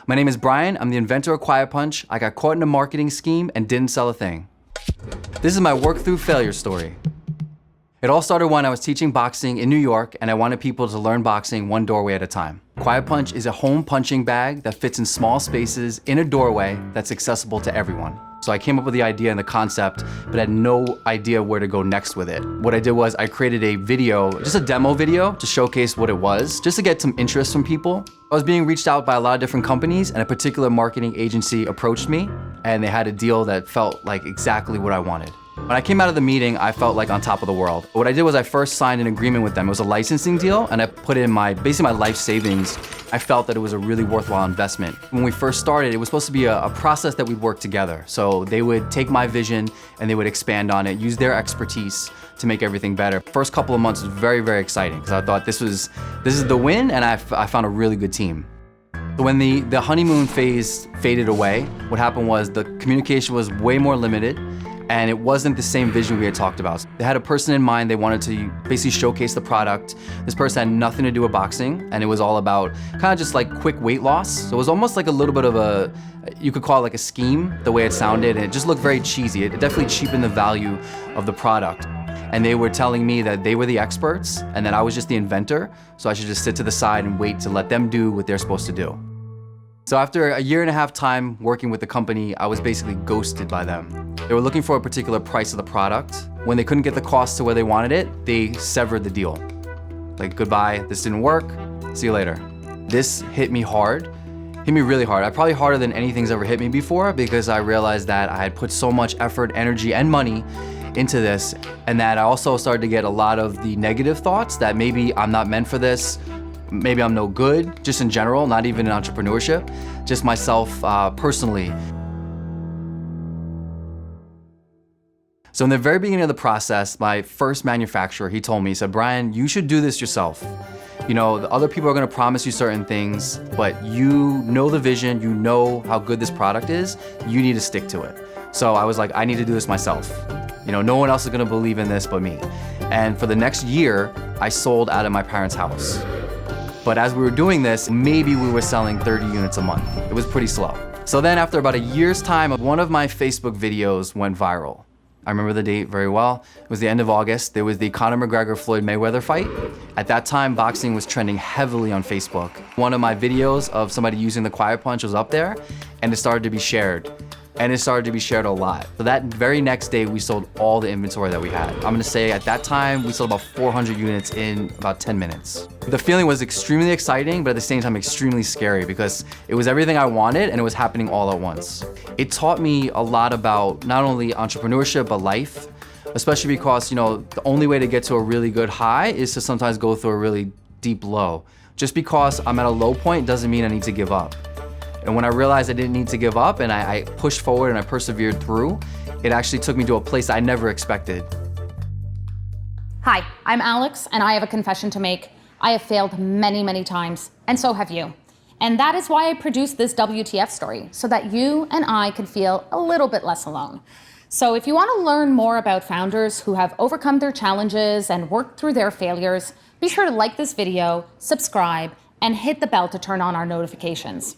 My name is Brian. I'm the inventor of Quiet Punch. I got caught in a marketing scheme and didn't sell a thing. This is my work through failure story. It all started when I was teaching boxing in New York and I wanted people to learn boxing one doorway at a time. Quiet Punch is a home punching bag that fits in small spaces in a doorway that's accessible to everyone. So I came up with the idea and the concept, but had no idea where to go next with it. What I did was I created a video, just a demo video to showcase what it was, just to get some interest from people. I was being reached out by a lot of different companies and a particular marketing agency approached me and they had a deal that felt like exactly what I wanted. When I came out of the meeting, I felt like on top of the world. What I did was I first signed an agreement with them. It was a licensing deal, and I put in basically my life savings. I felt that it was a really worthwhile investment. When we first started, it was supposed to be a process that we'd work together. So they would take my vision and they would expand on it, use their expertise to make everything better. First couple of months was very, very exciting because I thought this is the win, and I found a really good team. When the honeymoon phase faded away, what happened was the communication was way more limited, and it wasn't the same vision we had talked about. They had a person in mind, they wanted to basically showcase the product. This person had nothing to do with boxing, and it was all about kind of just like quick weight loss. So it was almost like a little bit of you could call it like a scheme, the way it sounded, and it just looked very cheesy. It definitely cheapened the value of the product. And they were telling me that they were the experts and that I was just the inventor, so I should just sit to the side and wait to let them do what they're supposed to do. So after a 1.5 time working with the company, I was basically ghosted by them. They were looking for a particular price of the product. When they couldn't get the cost to where they wanted it, they severed the deal. Like, goodbye, this didn't work, see you later. This hit me hard, hit me really hard. Probably harder than anything's ever hit me before, because I realized that I had put so much effort, energy, and money into this, and that I also started to get a lot of the negative thoughts that maybe I'm not meant for this, maybe I'm no good, just in general, not even in entrepreneurship, just myself personally. So in the very beginning of the process, my first manufacturer, he told me, he said, Brian, you should do this yourself. You know, the other people are gonna promise you certain things, but you know the vision, you know how good this product is, you need to stick to it. So I was like, I need to do this myself. You know, no one else is gonna believe in this but me. And for the next year, I sold out of my parents' house. But as we were doing this, maybe we were selling 30 units a month. It was pretty slow. So then after about a year's time, one of my Facebook videos went viral. I remember the date very well. It was the end of August. There was the Conor McGregor-Floyd Mayweather fight. At that time, boxing was trending heavily on Facebook. One of my videos of somebody using the Quiet Punch was up there, and it started to be shared. And it started to be shared a lot. So that very next day, we sold all the inventory that we had. I'm gonna say at that time, we sold about 400 units in about 10 minutes. The feeling was extremely exciting, but at the same time, extremely scary because it was everything I wanted and it was happening all at once. It taught me a lot about not only entrepreneurship, but life, especially because, you know, the only way to get to a really good high is to sometimes go through a really deep low. Just because I'm at a low point doesn't mean I need to give up. And when I realized I didn't need to give up and I pushed forward and I persevered through, it actually took me to a place I never expected. Hi, I'm Alex, and I have a confession to make. I have failed many, many times, and so have you. And that is why I produced this WTF story, so that you and I could feel a little bit less alone. So if you want to learn more about founders who have overcome their challenges and worked through their failures, be sure to like this video, subscribe, and hit the bell to turn on our notifications.